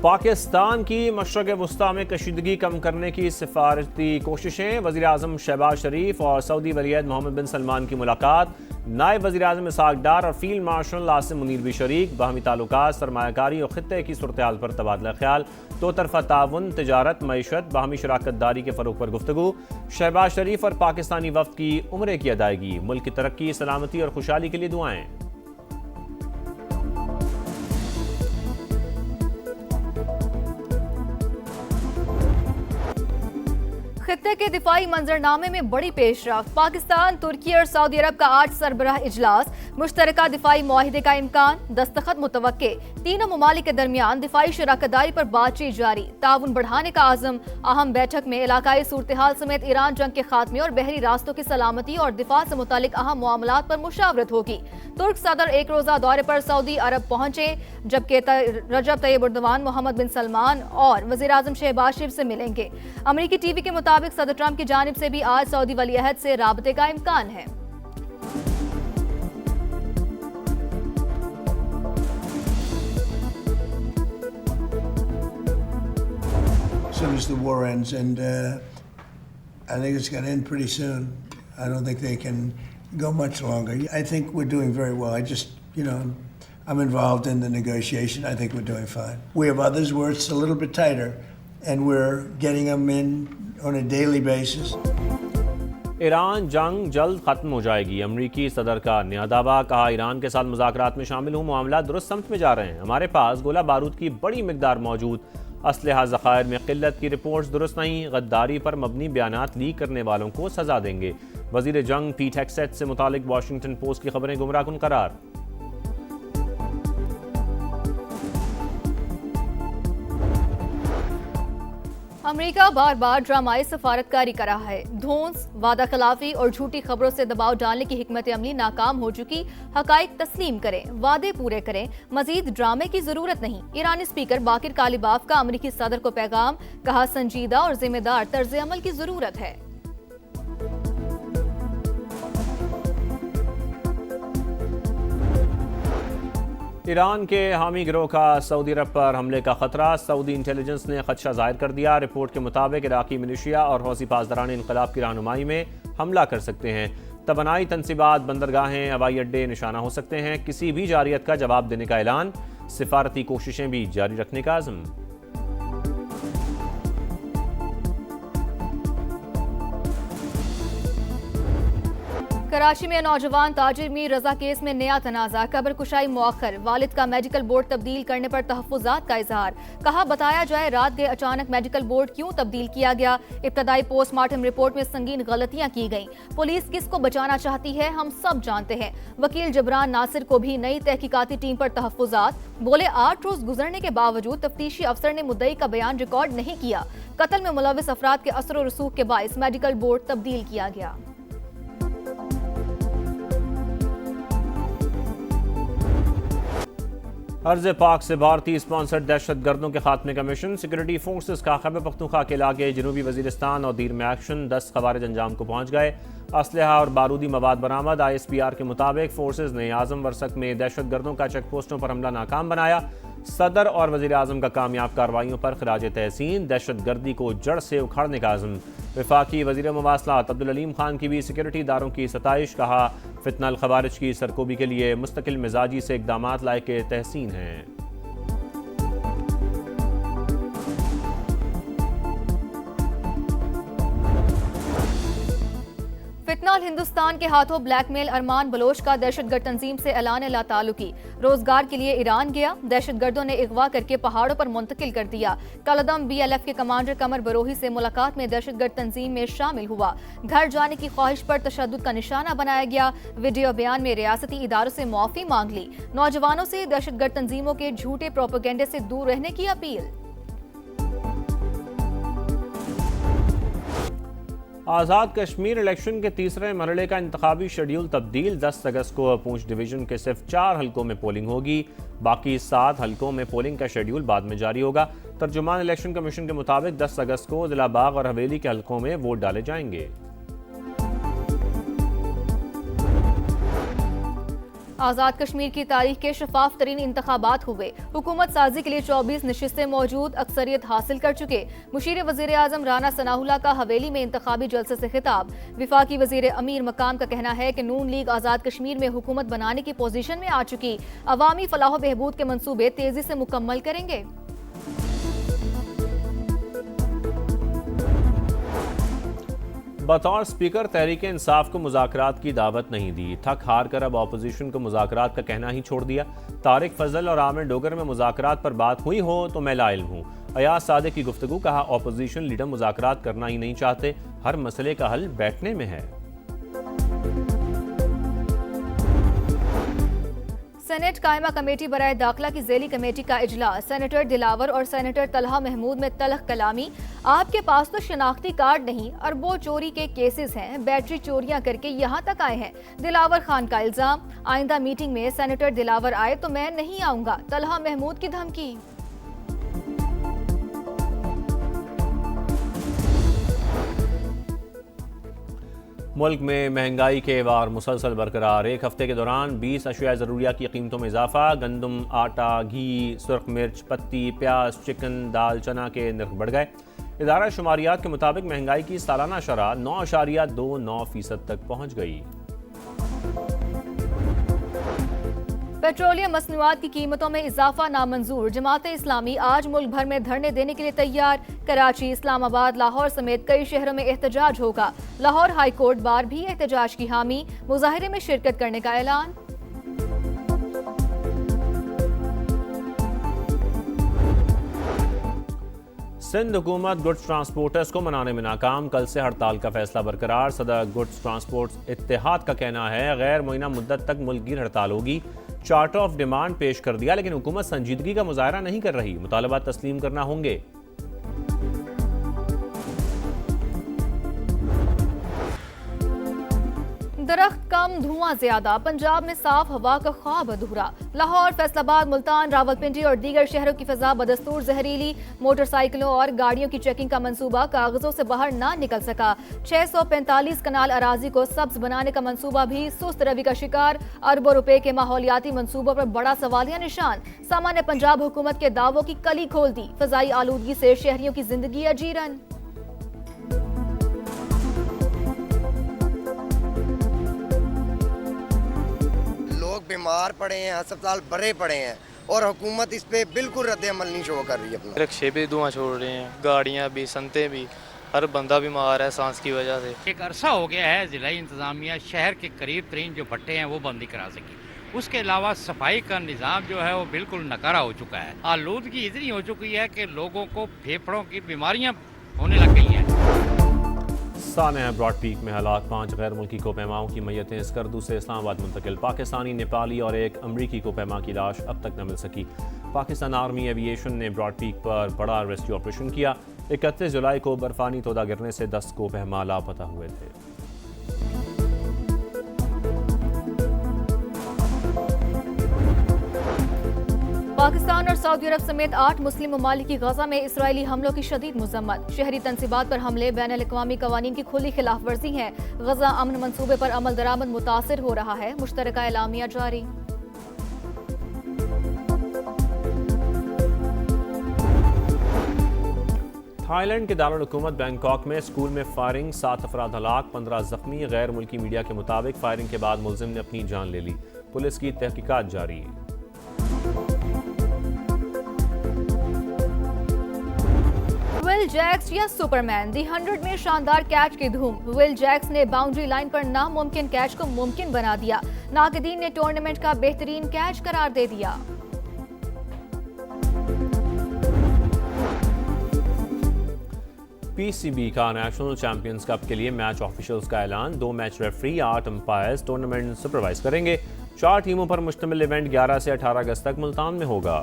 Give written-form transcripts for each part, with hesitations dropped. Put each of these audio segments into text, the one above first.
पाकिस्तान की मशरक़ वस्ता में कशीदगी कम करने की सिफारती कोशिशें। वज़ीर आज़म शहबाज शरीफ और सऊदी वलीअहद मोहम्मद बिन सलमान की मुलाकात। नायब वज़ीर आज़म इसहाक़ डार और फील्ड मार्शल आसिम मुनीर भी शरीक। बाहमी ताल्लुकात, सरमायाकारी और खित्ते की सूरत हाल पर तबादला ख्याल। दो तरफ़ा ताउन, तिजारत, मईशत, बाहमी शराकत दारी के फ़रोग़ पर गुफ्तगू। शहबाज शरीफ और पाकिस्तानी वफ़द की उम्रे की अदायगी। मुल्क की तरक्की, सलामती और खुशहाली के लिए दुआएं। खित्ते के दिफाई मंजरनामे में बड़ी पेशरफ्त। पाकिस्तान, तुर्की और सऊदी अरब का 8 सरबराह इजलास। मुश्तरका दिफाई मुआहिदे का इम्कान, दस्तखत मुतवक्के। तीनों ममालिक के दरमियान दिफाई शराकतदारी पर बातचीत जारी। ताउन बढ़ाने का आज़म। अहम बैठक में इलाकाई सूरत हाल समेत ईरान जंग के खात्मे और बहरी रास्तों की सलामती और दिफा से मुतालिक अहम मामलात पर मुशावरत होगी। तुर्क सदर एक रोज़ा दौरे पर सऊदी अरब पहुंचे, जबकि रजब तैयब एर्दोगान मोहम्मद बिन सलमान और वज़ीर आज़म शहबाज शरीफ से मिलेंगे। अमरीकी टीवी के मुताबिक सदर ट्रंप की जानिब से भी आज सऊदी वलीअहद से राबते का इम्कान है। As soon as the war ends, and I think it's going to end pretty soon. I don't think they can go much longer. I think we're doing very well. I'm involved in the negotiation. I think we're doing fine. We have others where it's a little bit tighter, and we're getting them in on a daily basis. Iran जंग जल्द खत्म हो जाएगी। अमरीकी सदर का नया दावा। कहा, ईरान के साथ मुज़ाकरात में शामिल हूँ, मामला दुरुस्त समत में जा रहे हैं। हमारे पास गोला बारूद की बड़ी मिकदार मौजूद, असलहा ज़खायर में किल्लत की रिपोर्ट्स दुरुस्त नहीं। गद्दारी पर मबनी बयानात लीक करने वालों को सजा देंगे। वज़ीर जंग पीट हेग्सेथ से मुतालिक वाशिंगटन पोस्ट की खबरें गुमराहकुन करार। अमेरिका बार बार ड्रामाई सफारतकारी कर रहा है। धौंस, वादा खिलाफी और झूठी खबरों से दबाव डालने की हिकमत अमली नाकाम हो चुकी। हकाइक तस्लीम करें, वादे पूरे करें, मजीद ड्रामे की जरूरत नहीं। ईरानी स्पीकर बाकिर कालिबाफ का अमरीकी सदर को पैगाम। कहा, संजीदा और जिम्मेदार तर्ज अमल की जरूरत है। ईरान के हामी गिरोह का सऊदी अरब पर हमले का खतरा। सऊदी इंटेलिजेंस ने खदशा जाहिर कर दिया। रिपोर्ट के मुताबिक इराकी मिलिशिया और हौसी पासदारान इनकलाब की रहनुमाई में हमला कर सकते हैं। तबनाई तनसीबात, बंदरगाहें, हवाई अड्डे निशाना हो सकते हैं। किसी भी जारियत का जवाब देने का ऐलान। सिफारती कोशिशें भी जारी रखने का आज़म। कराची में नौजवान ताजिर मीर रजा केस में नया तनाज़ा। कब्र कुशाई मौखर। वालिद का मेडिकल बोर्ड तब्दील करने पर तहफ़्फ़ुज़ात का इजहार। कहा, बताया जाए रात गए अचानक मेडिकल बोर्ड क्यों तब्दील किया गया। इब्तदाई पोस्टमार्टम रिपोर्ट में संगीन गलतियां की गईं। पुलिस किसको बचाना चाहती है हम सब जानते हैं। वकील जबरान नासिर को भी नई तहकीकाती टीम पर तहफ़्फ़ुज़ात। बोले, 8 रोज गुजरने के बावजूद तफ्तीशी अफसर ने मुद्दई का बयान रिकॉर्ड नहीं किया। कत्ल में मुलविस अफराद के असर और रसूख के बाइस मेडिकल बोर्ड तब्दील किया गया। अर्ज़ पाक से भारतीय स्पॉन्सर्ड दहशत गर्दों के खात्मे का मिशन। सिक्योरिटी फोर्सेस का खैबर पख्तूनख्वा के इलाके जनूबी वजीरिस्तान और दीर में एक्शन। 10 खवारिज अंजाम को पहुंच गए। असलहा और बारूदी मवाद बरामद। ISPR के मुताबिक फोर्सेस ने आजम वरसक में दहशत गर्दों का चेक पोस्टों पर हमला नाकाम बनाया। सदर और वज़ीर आज़म का कामयाब कार्रवाइयों पर खराज तहसीन। दहशत गर्दी को जड़ से उखाड़ने का आज़म। वफाकी वज़ीर मवासलात अब्दुल अलीम खान की भी सिक्योरिटी इदारों की सताइश। कहा, फितनल खवारिज की सरकोबी के लिए मुस्तकिल मिजाजी से इक़दामात लाए के तहसीन हैं। फितनाल हिंदुस्तान के हाथों ब्लैकमेल। अरमान बलोच का दहशतगर्द तंजीम से ऐलान लाताल्लुकी। रोजगार के लिए ईरान गया। दहशतगर्दों ने अगवा करके पहाड़ों पर मुंतकिल कर दिया। कलदम BLF के कमांडर कमर बरोही से मुलाकात में दहशतगर्द तंजीम में शामिल हुआ। घर जाने की ख्वाहिश पर तशद्दुद का निशाना बनाया गया। वीडियो बयान में रियासती इदारों से माफी मांग ली। नौजवानों से दहशतगर्द तंजीमों के झूठे प्रोपेगेंडे से दूर रहने की अपील। आज़ाद कश्मीर इलेक्शन के तीसरे मरहले का इंतखाबी शेड्यूल तब्दील। 10 अगस्त को पूंछ डिवीजन के सिर्फ 4 हलकों में पोलिंग होगी। बाकी 7 हलकों में पोलिंग का शेड्यूल बाद में जारी होगा। तर्जुमान इलेक्शन कमीशन के मुताबिक 10 अगस्त को जिला बाग और हवेली के हलकों में वोट डाले जाएंगे। आज़ाद कश्मीर की तारीख के शफाफ तरीन इंतखाबात हुए। हुकूमत साजी के लिए 24 नशिस्तें मौजूद, अक्सरियत हासिल कर चुके। मुशीर वजीर आजम राना सनाउल्लाह का हवेली में इंतखाबी जलसे से खिताब। विफाकी वजीर अमीर मकाम का कहना है कि नून लीग आज़ाद कश्मीर में हुकूमत बनाने की पोजीशन में आ चुकी। अवामी फलाह बहबूद के मंसूबे तेजी से मुकम्मल करेंगे। बतौर स्पीकर तहरीक इंसाफ को मुज़ाकरात की दावत नहीं दी। थक हार कर अब अपोजिशन को मुज़ाकरात का कहना ही छोड़ दिया। तारिक फजल और आमिर डोगर में मुज़ाकरात पर बात हुई हो तो मैं लाइल हूँ। अयाज सादिक की गुफ्तगू, कहा अपोजिशन लीडर मुज़ाकरात करना ही नहीं चाहते, हर मसले का हल बैठने में है। सेनेट कायमा कमेटी बराए दाखिला की ज़ेली कमेटी का इजलास। सेनेटर दिलावर और सेनेटर तलहा महमूद में तलख कलामी। आपके पास तो शनाख्ती कार्ड नहीं, अरबों चोरी के केसेस हैं, बैटरी चोरियां करके यहाँ तक आए हैं। दिलावर खान का इल्जाम, आइंदा मीटिंग में सेनेटर दिलावर आए तो मैं नहीं आऊंगा। तलहा महमूद की धमकी। मुल्क में महंगाई के वार मुसलसल बरकरार। एक हफ्ते के दौरान 20 अशिया ज़रूरिया की कीमतों में इजाफा। गंदम, आटा, घी, सुर्ख मिर्च, पत्ती, प्याज, चिकन, दाल, चना के नर्ख बढ़ गए। इदारा शुमारियात के मुताबिक महंगाई की सालाना शरह 9.29% तक पहुँच गई। पेट्रोलियम मसनूआत की कीमतों में इजाफा नामंजूर। जमात इस्लामी आज मुल्क भर में धरने देने के लिए तैयार। कराची, इस्लामाबाद, लाहौर समेत कई शहरों में एहतजाज होगा। लाहौर हाई कोर्ट बार भी एहतजाज की हामी। मुजाहिरे में शिरकत करने का ऐलान। सिंध हुकूमत गुड्स ट्रांसपोर्टर्स को मनाने में नाकाम। कल से हड़ताल का फैसला बरकरार। सदर गुड्स ट्रांसपोर्ट इत्तेहाद का कहना है गैर मुइना मुद्दत तक मुल्कगीर हड़ताल होगी। चार्टर ऑफ डिमांड पेश कर दिया, लेकिन हुकूमत संजीदगी का मुजाहरा नहीं कर रही। मुतालबात तस्लीम करना होंगे। दरख्त कम, धुआं ज्यादा। पंजाब में साफ हवा का ख्वाब अधूरा। लाहौर, फैसलाबाद, मुल्तान, रावलपिंडी और दीगर शहरों की फिजा बदस्तूर जहरीली। मोटरसाइकिलों और गाड़ियों की चेकिंग का मंसूबा कागजों से बाहर ना निकल सका। 645 कनाल अराजी को सब्ज बनाने का मंसूबा भी सुस्त रवि का शिकार। अरबों रुपए के माहौलियाती मंसूबों पर बड़ा सवालिया निशान। सामान्य पंजाब हुकूमत के दावों की कली खोल दी। फजाई आलूदगी से शहरियों की जिंदगी अजीरन। बीमार पड़े हैं, अस्पताल भरे पड़े हैं और हुकूमत इस पे बिल्कुल रद्द अमल नहीं शो कर रही है। अपना रिक्शे भी धुआं छोड़ रहे हैं, गाड़ियां भी, संते भी, हर बंदा बीमार है सांस की वजह से। एक अरसा हो गया है जिला इंतजामिया शहर के करीब तरीन जो भट्टे हैं वो बंद नहीं करा सकी। उसके अलावा सफाई का निज़ाम जो है वो बिल्कुल नकारा हो चुका है। आलूदगी इतनी हो चुकी है कि लोगों को फेफड़ों की बीमारियाँ होने लग गई हैं। सानह ब्रॉड पीक में हालात। 5 गैर मुल्की कोपैमाओं की मैयतें स्कर्दू से इस्लामाबाद मुंतकिल। पाकिस्तानी, नेपाली और एक अमरीकी कोपैमा की लाश अब तक न मिल सकी। पाकिस्तान आर्मी एविएशन ने ब्रॉड पीक पर बड़ा रेस्क्यू ऑपरेशन किया। 31 जुलाई को बर्फानी तोदा गिरने से 10 कोपैमा लापता हुए थे। पाकिस्तान और सऊदी अरब समेत 8 मुस्लिम ममालिक की गजा में इसराइली हमलों की शदीद मजम्मत। शहरी तनसीबात पर हमले बैनुल-अक़वामी कवानीन की खुली खिलाफ वर्जी है। गजा अमन मंसूबे पर अमल दरामद मुतासिर हो रहा है। मुश्तरका एलामिया जारी। थाईलैंड के दारुल हुकूमत बैंकॉक में स्कूल में फायरिंग, 7 अफराद हलाक, 15 जख्मी। गैर मुल्की मीडिया के मुताबिक फायरिंग के बाद मुलजिम ने अपनी जान ले ली। पुलिस की तहकीकात जारी। विल जैक्स या सुपरमैन, दी 100 में शानदार कैच की धूम। विल जैक्स ने बाउंड्री लाइन पर नामुमकिन कैच को मुमकिन बना दिया। नाकदीन ने टूर्नामेंट का बेहतरीन कैच करार दे दिया। पीसीबी का नेशनल चैंपियंस कप के लिए मैच ऑफिशियल्स का ऐलान। 2 match referee, 8 umpires tournament supervise करेंगे। 4 टीमों पर मुश्तमिल इवेंट 11 से 18 अगस्त तक मुल्तान में होगा।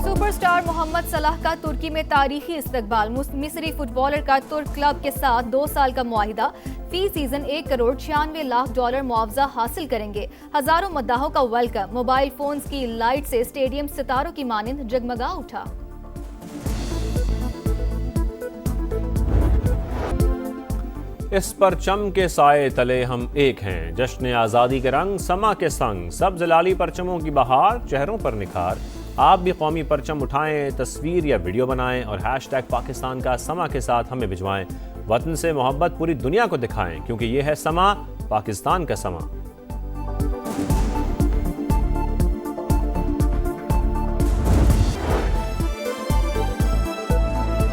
सुपरस्टार मोहम्मद सलाह का तुर्की में तारीखी इस्तकबाल। मिस्री फुटबॉलर का तुर्क क्लब के साथ 2 साल का मुआहिदा। फी सीजन $1,96,00,000 मुआवजा हासिल करेंगे। हजारों मद्दाहों का वेलकम। मोबाइल फोन्स की लाइट से स्टेडियम सितारों की मानिंद जगमगा उठा। इस परचम के साए तले हम एक हैं, जश्न आज़ादी के रंग समा के संग, सब जलाली परचमों की बहार, चेहरों पर निखार। आप भी कौमी परचम उठाएं, तस्वीर या वीडियो बनाएं और हैशटैग पाकिस्तान का समा के साथ हमें भिजवाएं। वतन से मोहब्बत पूरी दुनिया को दिखाएं, क्योंकि ये है समा, पाकिस्तान का समा।